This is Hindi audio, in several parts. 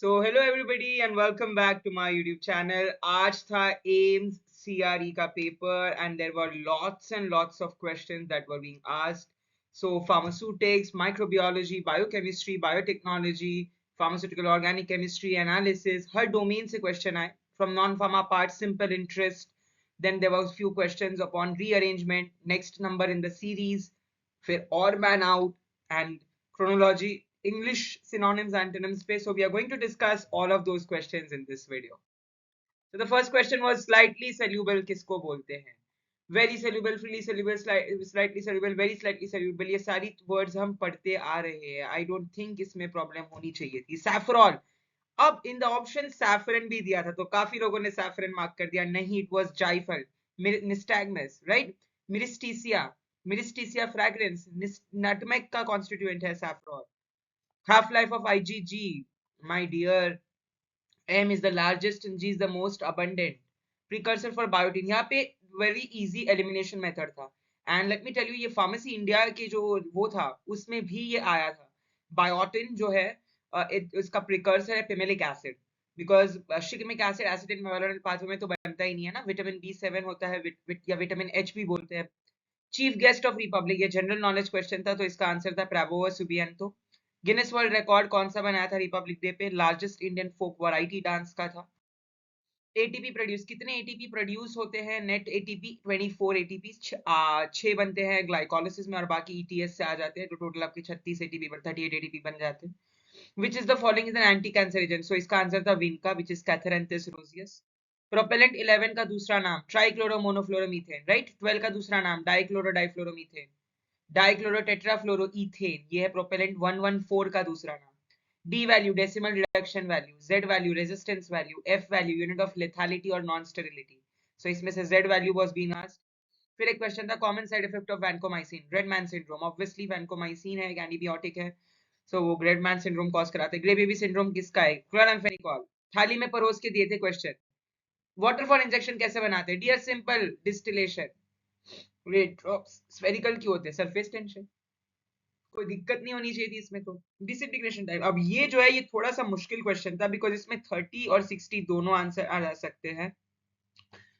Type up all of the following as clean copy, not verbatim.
So hello everybody and welcome back to my YouTube channel. आज था AIMS CRE का paper and there were lots and lots of questions that were being asked. So pharmaceutics, microbiology, biochemistry, biotechnology, pharmaceutical organic chemistry, analysis, her domain से question आए. From non-pharma part, simple interest. Then there was few questions upon rearrangement, next number in the series, फिर odd man out and chronology, English synonyms, antonyms पे. So we are going to discuss all of those questions in this video. So the first question was slightly soluble किसको बोलते हैं? Very soluble, freely soluble, slightly soluble, very slightly soluble. ये सारी words हम पढ़ते आ रहे हैं. I don't think इसमें problem होनी चाहिए थी. Saffron. अब in the option saffron भी दिया था तो काफी लोगों ने saffron mark कर दिया. नहीं, it was jaifal, nystagmus, right? Myristicea fragrans, nutmeg का constituent है saffron. Half life of IgG, my dear, M is the largest and G is the most abundant. Precursor for biotin. यहाँ पे very easy elimination method था. And let me tell you, ये pharmacy India के जो वो था उसमें भी ये आया था. Biotin जो है इसका precursor है pimelic acid. Because shikimic acid acetate malonyl pathway में तो बनता ही नहीं है ना. Vitamin B7 होता है या vitamin H भी बोलते हैं. चीफ गेस्ट ऑफ रिपब्लिक, ये जनरल नॉलेज क्वेश्चन था तो इसका आंसर था Prabowo Subianto. Guinness World Record कौन सा बनाया था रिपब्लिक डे पे? Largest Indian folk variety dance का था. एटीपी प्रोड्यूस, कितने एटीपी प्रोड्यूस होते हैं? नेट एटीपी 24 एटीपी, 6 बनते हैं ग्लाइकोलिसिस में और बाकी ईटीएस से आ जाते हैं तो टोटल आपके 36 एटीपी पर 38 एटीपी बन जाते हैं. Which is the following is an anti cancer agent? So इसका आंसर था विनका, विच इज कैथेरेंथिस रोजियस. प्रोपेलेंट 11 का दूसरा नाम ट्राइक्लोरोमोनोफ्लोरोमीथेन, राइट. 12 का दूसरा नाम डाइक्लोरो डाइफ्लोरोमीथेन, डाइक्लोरो टेट्राफ्लोरोईथेन, ये है प्रोपेलेंट 114 का दूसरा नाम. D value decimal reduction value, Z value resistance value, F value unit of lethality और नॉन स्टेरिलिटी. सो इसमें से Z value was being asked. फिर एक क्वेश्चन था common side effect of vancomycin. Red man syndrome, obviously vancomycin है, एक एंटीबायोटिक है, सो वो रेडमैन सिंड्रोम कॉज कराते हैं. ग्रे बेबी सिंड्रोम किसका है? क्लोराम्फेनिकोल. थाली में परोस के दिए थे क्वेश्चन. वाटर फॉर इंजेक्शन कैसे बनाते हैं? Dear simple distillation. Rain drops spherical क्यों होते हैं? Surface tension. कोई दिक्कत नहीं होनी चाहिए थी इसमें तो. Disintegration type. अब ये जो है ये थोड़ा सा मुश्किल क्वेश्चन था बिकॉज इसमें 30 और 60 दोनों आंसर आ जा सकते हैं.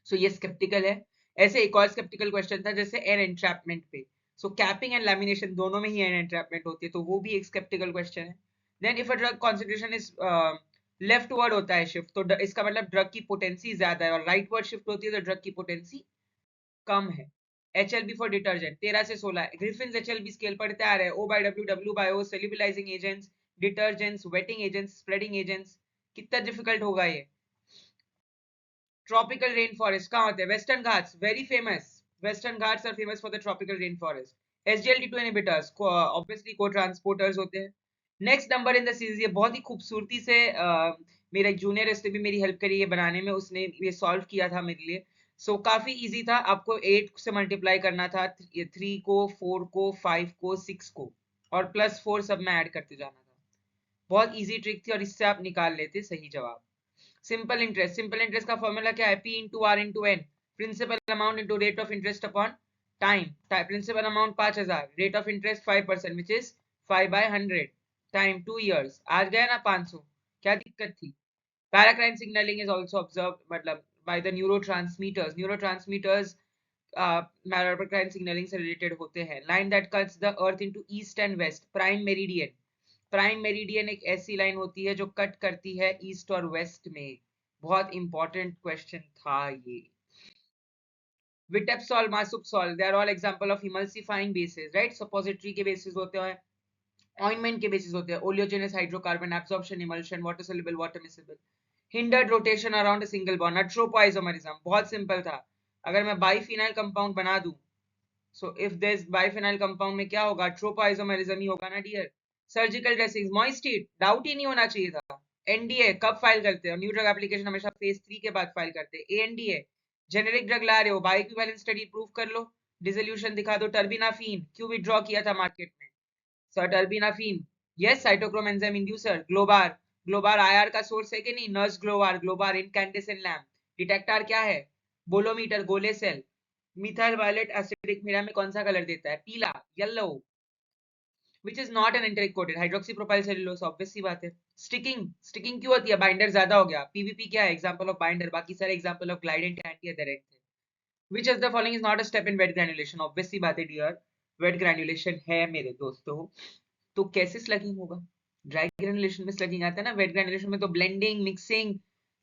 सो ये स्केप्टिकल है. ऐसे एक और स्केप्टिकल क्वेश्चन था जैसे एयर एंट्रैपमेंट पे. सो कैपिंग एंड लैमिनेशन दोनों में ही एयर एंट्रैपमेंट होती है तो वो भी एक स्केप्टिकल क्वेश्चन है. Then if a drug concentration is leftward होता है शिफ्ट तो इसका मतलब ड्रग की पोटेंसी ज्यादा है और राइट वर्ड शिफ्ट होती है तो ड्रग की पोटेंसी कम है. HLB फॉर डिटर्जेंट 13 से 16. ग्रिफिन्स HLB स्केल पढ़ते आ रहे हैं. O by W, W by O, solubilizing agents, detergents, wetting agents, spreading agents. कितना डिफिकल्ट होगा ये? ट्रॉपिकल रेन फॉरेस्ट कहाँ होते हैं? Western Ghats, very famous. Western Ghats are famous for the tropical rain forest. SGLT2 inhibitors obviously co transporters होते हैं. Next number in the series, ये बहुत ही खूबसूरती से मेरा एक जूनियर ने भी मेरी हेल्प करी है बनाने में, उसने ये सॉल्व किया था मेरे लिए. सो काफी इजी था. आपको 8 से मल्टीप्लाई करना था, 3 को, 4 को, 5 को, 6 को और +4 सब में ऐड करते जाना था. बहुत इजी ट्रिक थी और इससे आप निकाल लेते सही जवाब. सिंपल इंटरेस्ट, सिंपल इंटरेस्ट का फॉर्मूला क्या है? P into R into N. Principal amount into rate of interest upon time. Principal amount 5000, rate of interest 5% which is 5/100 time 2 years. आज गया ना 500, क्या दिक्कत थी? Paracrine signalling is also observed, मतलब by the neurotransmitters. Neurotransmitters paracrine signalling से रिलेटेड होते हैं. Line that cuts the earth into east and waste, prime meridian. Prime meridian एक ऐसी लाइन होती है जो कट करती है ईस्ट और वेस्ट में. बहुत इंपॉर्टेंट क्वेश्चन था ये. Witepsol, Masupsol, they are all example of emulsifying basis, right. Suppository के बेसिस होते हैं, ऑइंटमेंट के बेसिस होते हैं. Oleaginous hydrocarbon, absorption, emulsion, water soluble, water miscible. Hindered rotation around a single bond, atropisomerism. बहुत सिंपल था. अगर मैं बाइफिनाइल कंपाउंड बना दूं, so if there is biphenyl compound में क्या होगा? अट्रोपोइसोमरिज्म ही होगा ना dear. Surgical dressing, moist heat, doubt ही नहीं होना चाहिए था. एनडीए कब फाइल करते हो? न्यू ड्रग एप्लीकेशन हमेशा फेज 3 के बाद फाइल करते हैं. एएनडीए, जेनेरिक ड्रग ला रहे हो, बायोइक्विवेलेंट स्टडी प्रूव कर लो, डिसोल्यूशन दिखा दो. टर्बिनाफिन क्यों विथड्रॉ किया था मार्केट में? Sir terbinafine, yes, cytochrome enzyme inducer. Globar, globar IR का सोर्स है कि नहीं? Nernst globar, globar incandescent lamp. Detector क्या है? Bolometer, Golay cell. Methyl violet acidic media में कौन सा कलर देता है? पीला, yellow. which is not an enteric coated hydroxypropyl cellulose, obvious सी बात है. स्टिकिंग क्यों होती है? बाइंडर ज्यादा हो गया. पीवीपी क्या है? Example of binder. बाकी सारे एग्जांपल ऑफ ग्लाइडेंट एंटी एथेरेट थे. which of the following is not a step in wet granulation? obvious सी बात है डियर, वेट ग्रेन्युलेशन है मेरे दोस्तों. तो कैसे स्लगिंग होगा? ड्राई ग्रेन्युलेशन में स्लगिंग आता है ना, वेट ग्रेन्युलेशन में तो ब्लेंडिंग, मिक्सिंग,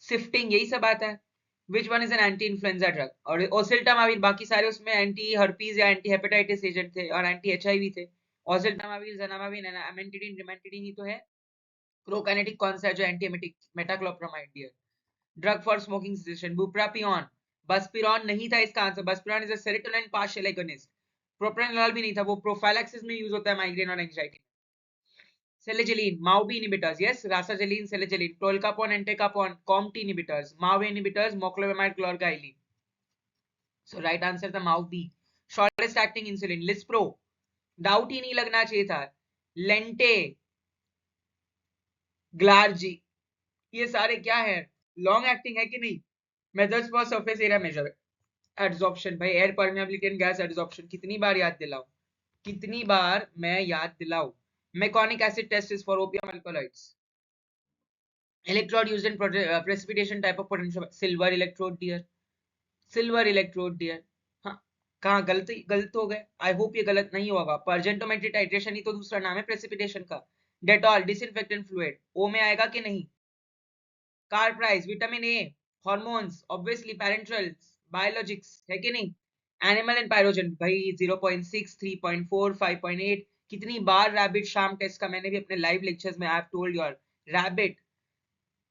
सिफ्टिंग, यही सब आता है. Which one is an anti-influenza drug? और ओसेल्टामाविर, बाकी सारे उसमें एंटी हर्पीज या एंटी हेपेटाइटिस एजेंट थे और एंटी एचआईवी थे. ओसेल्टामाविर, ज़नामाविर, अमेंटिडिन, रिमेंटिडिन ही तो है. प्रोकाइनेटिक कौन सा है जो anti metoclopramide dear? Drug for smoking cessation, bupropion. Buspirone नहीं था इसका answer. Buspirone is a serotonin partial agonist. Propranolol भी नहीं था, वो प्रोफाइलैक्सिस में यूज होता है माइग्रेन और anxiety. Selegiline, MAO-B inhibitors, yes, rasagiline, selegiline, tolcapone, entacapone, COMT inhibitors, MAO inhibitors, moclobemide, chlorgyline. So right answer था MAO-B. Shortest acting insulin, Lispro. Doubt ही नहीं लगना चाहिए था. लेंटे, ग्लार्जी, ये सारे क्या है? लॉन्ग एक्टिंग है कि नहीं? Methods for surface area measure. Adsorption, भाई air permeability and gas adsorption कितनी बार याद दिलाऊं? कितनी बार मैं याद दिलाऊं? Meconic acid test is for opium alkaloids. Electrode used in precipitation type of potential. Silver electrode dear. Silver electrode dear. हाँ, कहाँ गलत हो गए? आई होप ये गलत नहीं होगा. परजेंटोमेट्री टाइट्रेशन ही तो दूसरा नाम है प्रेसिपिटेशन का. डेटॉल डिसइंफेक्टेंट फ्लूइड, ओ में आएगा कि नहीं? Car price, vitamin A, hormones, obviously parenterals, biologics है कि नहीं? एनिमल एंड पायरोजन, भाई 0.6, 3.4, 5.8. कितनी बार रैबिट शाम टेस्ट का मैंने भी अपने लाइव लेक्चर्स में I have told your rabbit.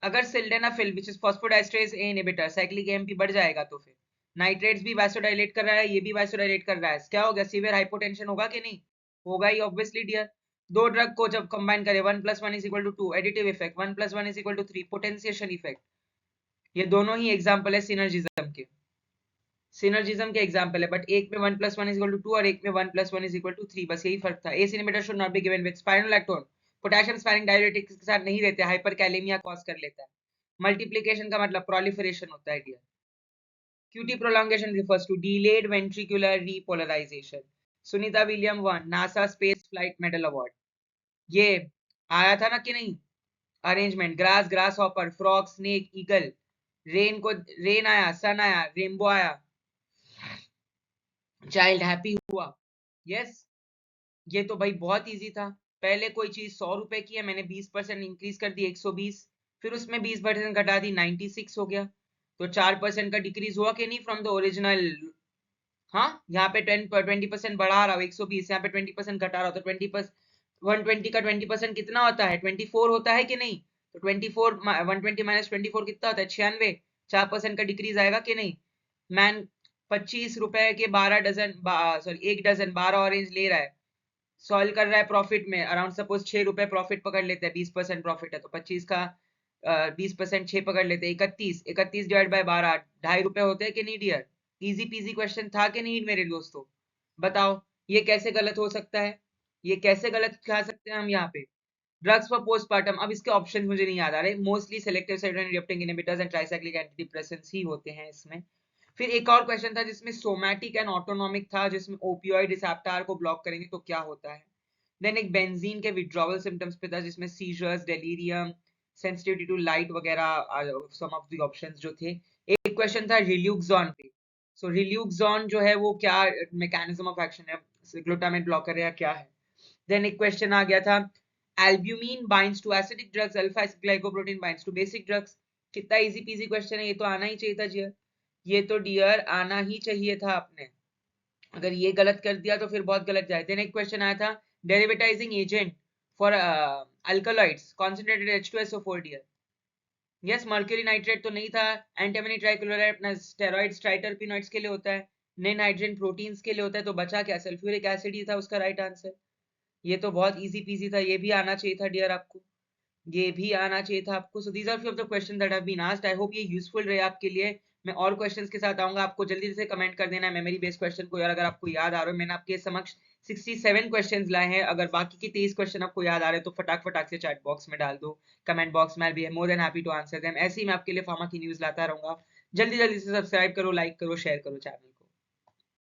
अगर sildenafil which is phosphodiesterase A inhibitor, cyclic AMP बढ़ जाएगा तो फिर नाइट्रेट्स भी वासोडाइलेट कर रहा है, ये भी वासोडाइलेट कर रहा है. क्या हो गया? सीवियर हाइपोटेंशन होगा कि नहीं? होगा ही ऑब्वियसली डियर. दो ड्रग को जब कंबाइन करें 1 + 1 = 2, एडिटिव इफेक्ट 1 + 1 = 3, पोटेंशिएशन इफेक्ट. ये दोनों ही एग्जांपल है सिनर्जिज्म के. सिनर्जिज्म के एग्जांपल है, बट एक में 1 + 1 = 2 और एक में 1 + 1 = 3, बस यही फर्क था. ACE inhibitor should not be given with spironolactone. Potassium sparing diuretics के साथ नहीं रहते, हाइपरकैलेमिया कॉज कर लेता है. मल्टीप्लिकेशन का मतलब प्रोलिफरेशन होता है dear. QT prolongation refers to delayed ventricular repolarization. Sunita William won NASA space flight medal award. ये आया था ना कि नहीं? Arrangement, grass, grasshopper, frog, snake, eagle. Rain आया, सन आया, रेनबो आया, चाइल्ड हैप्पी हुआ. यस, ये तो भाई बहुत इजी था. पहले कोई चीज 100 रुपए की है, मैंने 20% इंक्रीज कर दी 120, फिर उसमें 20% घटा दी 96 हो गया. तो 4% का डिक्रीज हुआ कि नहीं फ्रॉम द ओरिजिनल? हाँ, यहाँ पे 20% बढ़ा रहा हूँ 120, यहाँ पे 20% घटा रहा हूँ तो 120 का 20% कितना होता है? 24 होता है कि नहीं? तो 24 120 - 24 कितना होता है? 96. 4% का डिक्रीज आएगा कि नहीं? मैन 25 रुपए के 12 डजन, सॉरी 1 डजन 12 ऑरेंज ले रहा है, सॉल्व कर रहा है प्रॉफिट में. अराउंड सपोज 6 रुपए प्रॉफिट पकड़ लेते हैं, 20% प्रॉफिट है तो 25 का 20% 6 पकड़ लेते हैं, 31 डिवाइड बाय 12, 2.5 रुपए होते हैं कि नहीं डियर? इजी पीजी क्वेश्चन था कि नहीं मेरे दोस्तों? बताओ ये कैसे गलत हो सकता है? ये कैसे गलत खा सकते हैं हम यहाँ पे? ड्रग्स फॉर पोस्टपार्टम, अब इसके ऑप्शन मुझे नहीं याद आ रहे. Mostly selective serotonin reuptake inhibitors and tricyclic antidepressants ही होते हैं इसमें. फिर एक और क्वेश्चन था जिसमें सोमैटिक एंड ऑटोनॉमिक था, जिसमें ओपियोइड रिसेप्टर को ब्लॉक करेंगे तो क्या होता है. देन एक बेंजीन के विड्रॉवल सिम्टम्स पे था जिसमें seizures, delirium, sensitivity to light वगैरह सम ऑफ द ऑप्शंस जो थे. एक क्वेश्चन था रिल्यूक्सॉन पे. सो रिल्यूक्सॉन जो है वो क्या मैकेनिज्म ऑफ एक्शन है, ग्लूटामेट ब्लॉकर है या क्या है. देन एक क्वेश्चन आ गया था albumin binds to acidic drugs, alpha glycoprotein binds to basic drugs. कितना इजी पीजी क्वेश्चन है, ये तो आना ही चाहिए था डियर. ये तो डियर आना ही चाहिए था आपने. अगर ये गलत कर दिया तो फिर बहुत गलत जाए. देन एक क्वेश्चन आया था derivatizing agent for alkaloids, concentrated H2SO4 dear. Yes, mercury nitrate तो नहीं था. एंटीमनी ट्राइक्लोराइड अपना स्टेरॉइड्स ट्राइटरपिनॉइड्स के लिए होता है, नहीं नाइट्रोजन प्रोटीन्स के लिए होता है. तो बचा क्या? सल्फ्यूरिक एसिड ही था उसका राइट आंसर. ये तो बहुत इजी पीजी था, ये भी आना चाहिए था डियर आपको, ये भी आना चाहिए था आपको. So these are few of the question that have been asked. I hope ये यूजफुल रहे आपके लिए. मैं और क्वेश्चंस के साथ आऊंगा, आपको जल्दी से कमेंट कर देना है मेमोरी बेस्ड क्वेश्चन को. और अगर आपको याद आ रहा है, मैंने आपके समक्ष 67 क्वेश्चंस लाए हैं, अगर बाकी के 23 क्वेश्चन आपको याद आ रहे हैं तो फटाक से चैट बॉक्स में डाल दो, कमेंट बॉक्स में. Be more than happy to answer them. ऐसे ही मैं आपके लिए फार्मा की न्यूज लाता रहूंगा. जल्दी से सब्सक्राइब करो, लाइक करो, शेयर करो चैनल.